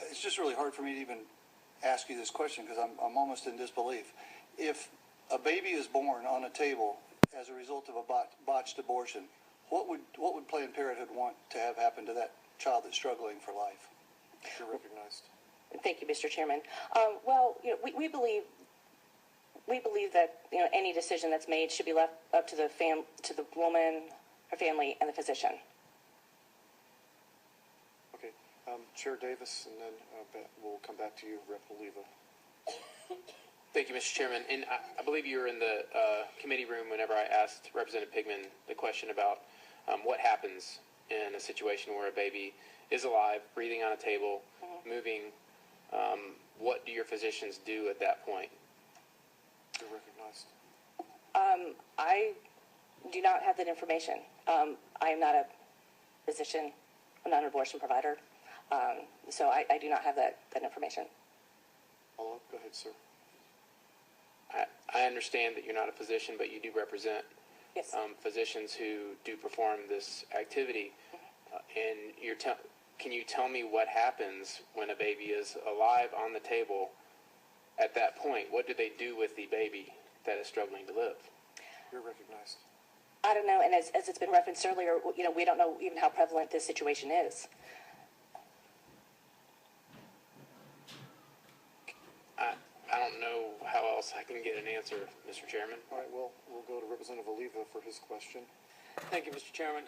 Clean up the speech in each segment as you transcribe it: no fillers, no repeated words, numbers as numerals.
it's just really hard for me to even ask you this question because I'm almost in disbelief. If a baby is born on a table as a result of a botched abortion, what would Planned Parenthood want to have happen to that child that's struggling for life? You're recognized. Thank you, Mr. Chairman. Well, we believe that any decision that's made should be left up to the woman, her family, and the physician. Okay, Chair Davis, and then we'll come back to you, Rep. Oliva. Thank you, Mr. Chairman. And I believe you were in the committee room whenever I asked Representative Pigman the question about what happens in a situation where a baby is alive, breathing on a table, moving. What do your physicians do at that point? You're recognized. I do not have that information. I am not a physician. I'm not an abortion provider. So I do not have that information. Go ahead, sir. I understand that you're not a physician, but you do represent Yes. Physicians who do perform this activity. And can you tell me what happens when a baby is alive on the table? At that point, what do they do with the baby that is struggling to live? You're recognized. I don't know, and as it's been referenced earlier, we don't know even how prevalent this situation is. I don't know how else I can get an answer, Mr. Chairman. All right, well, we'll go to Representative Oliva for his question. Thank you, Mr. Chairman.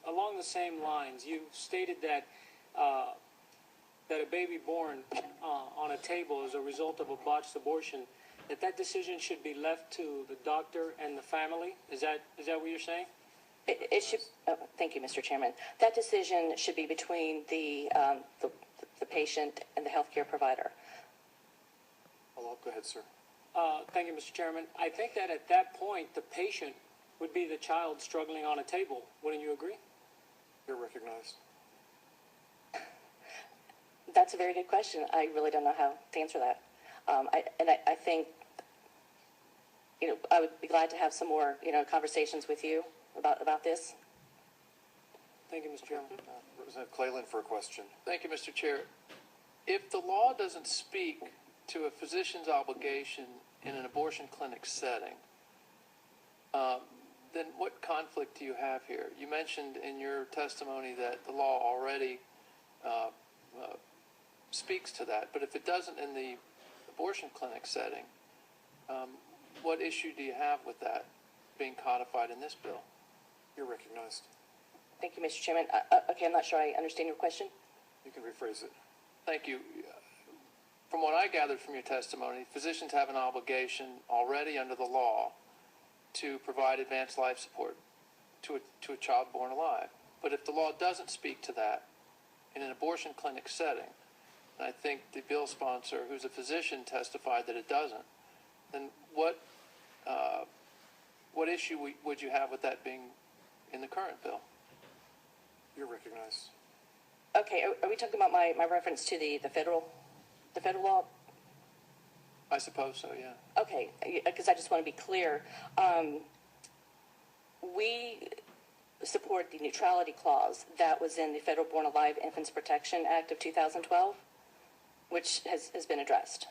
Along the same lines, you stated that that a baby born on a table as a result of a botched abortion, that decision should be left to the doctor and the family. Is that what you're saying? It should. Thank you, Mr. Chairman. That decision should be between the patient and the healthcare provider. Go ahead, sir. Thank you, Mr. Chairman. I think that at that point, the patient would be the child struggling on a table. Wouldn't you agree? You're recognized. That's a very good question. I really don't know how to answer that. I think, I would be glad to have some more, conversations with you about this. Thank you, Mr. Chairman. Representative Cleland for a question. Thank you, Mr. Chair. If the law doesn't speak to a physician's obligation in an abortion clinic setting, then what conflict do you have here? You mentioned in your testimony that the law already speaks to that, but if it doesn't in the abortion clinic setting, what issue do you have with that being codified in this bill? You're recognized. Thank you, Mr. Chairman. Okay, I'm not sure I understand your question. You can rephrase it. Thank you. From what I gathered from your testimony, physicians have an obligation already under the law to provide advanced life support to a child born alive. But if the law doesn't speak to that in an abortion clinic setting, and I think the bill sponsor, who's a physician, testified that it doesn't, then what issue would you have with that being in the current bill? You're recognized. Okay, are we talking about my reference to the federal law? I suppose so, yeah. Okay, because I just want to be clear. We support the neutrality clause that was in the Federal Born Alive Infants Protection Act of 2012, which has been addressed.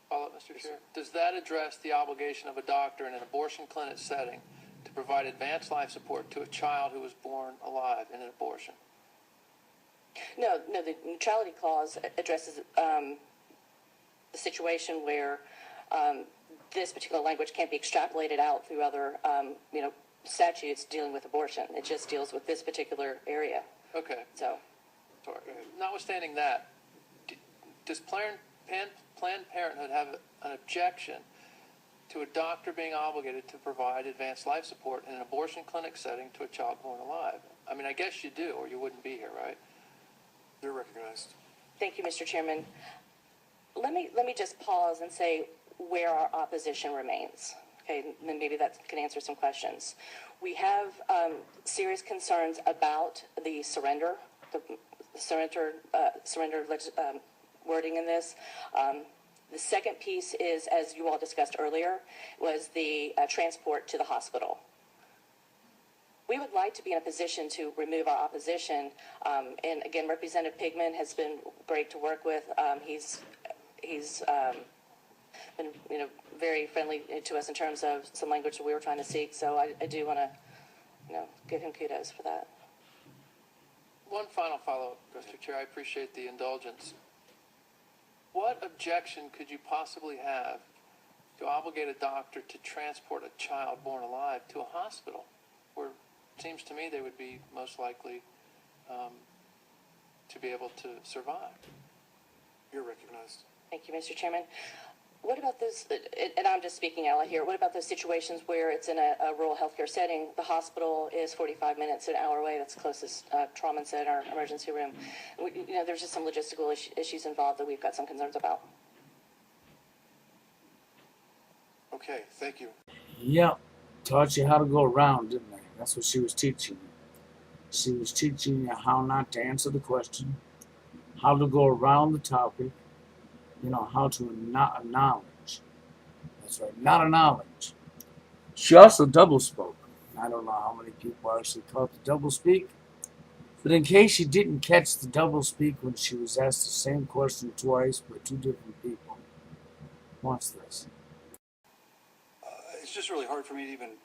Follow up, Mr. Chair. Does that address the obligation of a doctor in an abortion clinic setting to provide advanced life support to a child who was born alive in an abortion? No, the neutrality clause addresses the situation where this particular language can't be extrapolated out through other, statutes dealing with abortion. It just deals with this particular area. Okay. So, Sorry. Notwithstanding that, does Planned Parenthood have an objection to a doctor being obligated to provide advanced life support in an abortion clinic setting to a child born alive? I mean, I guess you do, or you wouldn't be here, right? You're recognized. thank you, Mr. Chairman. Let me just pause and say where our opposition remains. Okay, then maybe that can answer some questions. We have serious concerns about the surrender wording in this. The second piece is, as you all discussed earlier, was the transport to the hospital. we would like to be in a position to remove our opposition. And again, Representative Pigman has been great to work with. He's been very friendly to us in terms of some language that we were trying to seek. So I do want to give him kudos for that. One final follow-up, Mr. Chair. I appreciate the indulgence. What objection could you possibly have to obligate a doctor to transport a child born alive to a hospital, where it seems to me they would be most likely to be able to survive? You're recognized. Thank you, Mr. Chairman. What about those, and I'm just speaking out loud here, what about those situations where it's in a rural healthcare setting, the hospital is 45 minutes, an hour away, that's the closest trauma center, emergency room. There's just some logistical issues involved that we've got some concerns about. Okay, thank you. Yep, taught you how to go around, didn't they? That's what she was teaching you. She was teaching you how not to answer the question, how to go around the topic, how to not acknowledge. That's right, not acknowledge. She also double spoke. I don't know how many people actually caught the double speak, but in case you didn't catch the double speak when she was asked the same question twice by two different people, watch this. It's just really hard for me to even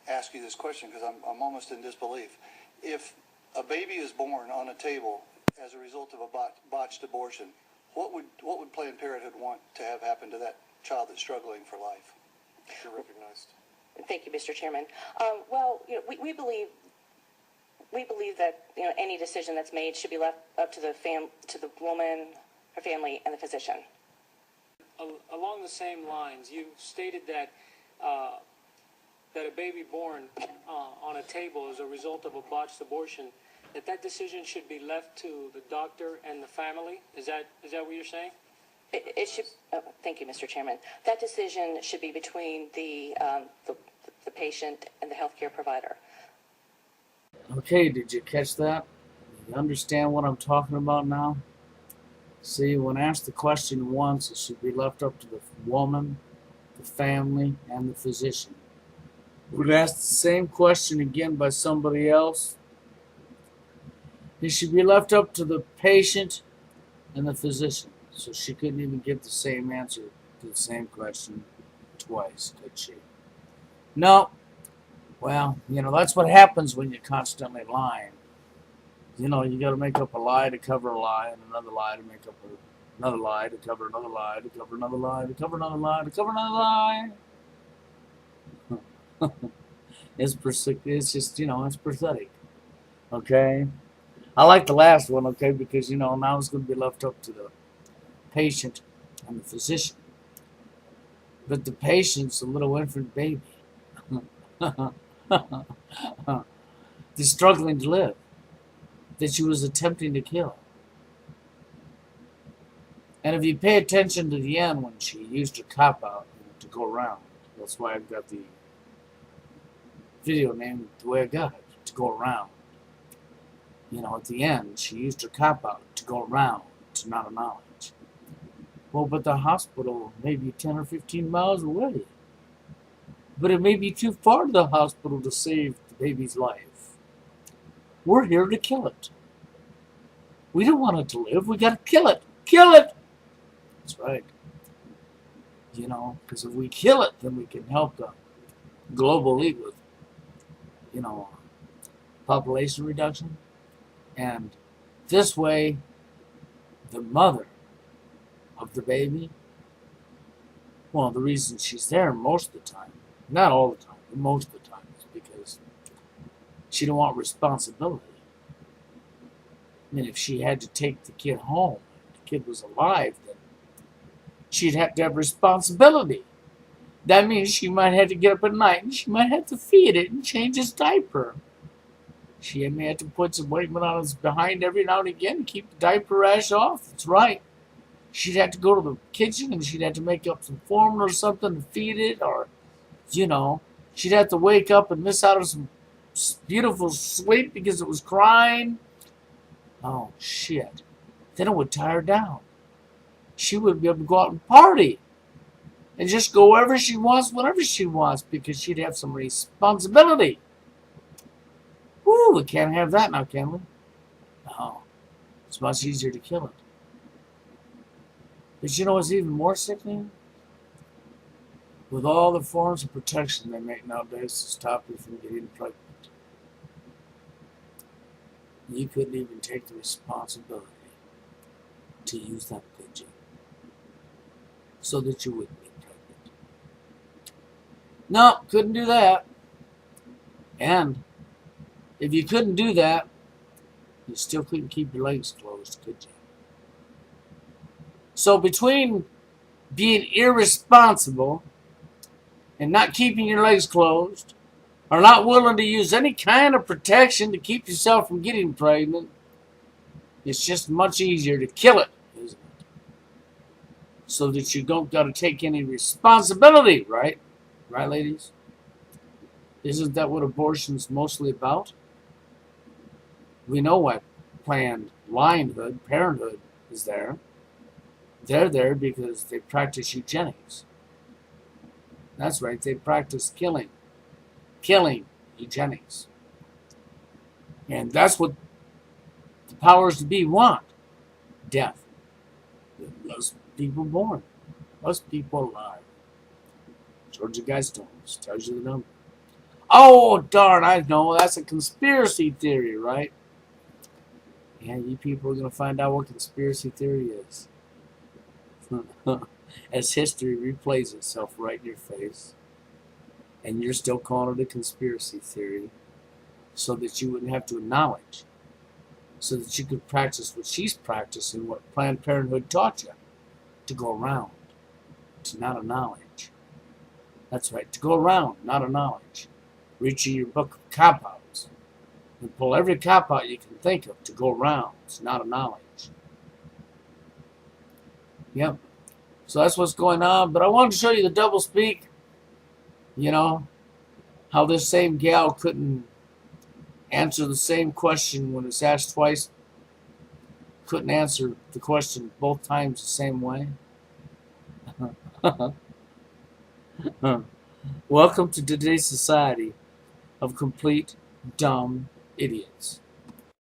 ask you this question because I'm almost in disbelief. If a baby is born on a table as a result of a botched abortion, what would Planned Parenthood want to have happen to that child that's struggling for life? You're recognized. Thank you, Mr. Chairman. We believe that any decision that's made should be left up to the woman, her family, and the physician. Along the same lines, you stated that that a baby born on a table as a result of a botched abortion, that decision should be left to the doctor and the family. Is that what you're saying? It should. Thank you, Mr. Chairman. That decision should be between the patient and the healthcare provider. Okay, did you catch that? You understand what I'm talking about now? See, when asked the question once, it should be left up to the woman, the family, and the physician. When asked the same question again by somebody else, it should be left up to the patient and the physician. So she couldn't even get the same answer to the same question twice, could she? No. Well, that's what happens when you're constantly lying. You got to make up a lie to cover a lie, and another lie to make up another lie to cover another lie to cover another lie to cover another lie to cover another lie. It's just, it's pathetic. Okay? I like the last one, okay, because, now it's going to be left up to the patient and the physician. But the patient's a little infant baby. They're struggling to live. That she was attempting to kill. And if you pay attention to the end when she used her cop-out to go around, that's why I've got the video named the way I got it, to go around. At the end, she used her cop-out to go around, to not acknowledge. Well, but the hospital may be 10 or 15 miles away. But it may be too far to the hospital to save the baby's life. We're here to kill it. We don't want it to live. We got to kill it. Kill it! That's right. Because if we kill it, then we can help the global league with, population reduction. And this way, the mother of the baby, well, the reason she's there most of the time, not all the time, but most of the time, is because she don't want responsibility. I mean, if she had to take the kid home, the kid was alive, then she'd have to have responsibility. That means she might have to get up at night and she might have to feed it and change its diaper. She may have to put some ointment on its behind every now and again to keep the diaper rash off. That's right. She'd have to go to the kitchen and she'd have to make up some formula or something to feed it, or, she'd have to wake up and miss out on some beautiful sleep because it was crying. Oh, shit. Then it would tie her down. She would be able to go out and party and just go wherever she wants, whenever she wants, because she'd have some responsibility. Ooh, we can't have that now, can we? No. It's much easier to kill it. But you know what's even more sickening? With all the forms of protection they make nowadays to stop you from getting pregnant, you couldn't even take the responsibility to use that, could you? So that you wouldn't get pregnant. No, couldn't do that. And if you couldn't do that, you still couldn't keep your legs closed, could you? So between being irresponsible and not keeping your legs closed, or not willing to use any kind of protection to keep yourself from getting pregnant, it's just much easier to kill it, isn't it? So that you don't got to take any responsibility, right? Right, ladies? Isn't that what abortion's mostly about? We know why Planned Parenthood is there. They're there because they practice eugenics. That's right, they practice killing eugenics. And that's what the powers to be want. Death. Less people born. Less people alive. Georgia Guidestones tells you the number. Oh, darn, I know. That's a conspiracy theory, right? Yeah, you people are going to find out what conspiracy theory is. As history replays itself right in your face. And you're still calling it a conspiracy theory so that you wouldn't have to acknowledge. So that you could practice what she's practicing, what Planned Parenthood taught you. To go around. To not acknowledge. That's right, to go around, not acknowledge. Reach in your book of cop-outs. And pull every cop-out you can think of to go around, to not acknowledge. Yep. So that's what's going on. But I wanted to show you the double speak. You know, how this same gal couldn't answer the same question when it's asked twice. Couldn't answer the question both times the same way. Welcome to today's society of complete dumb idiots.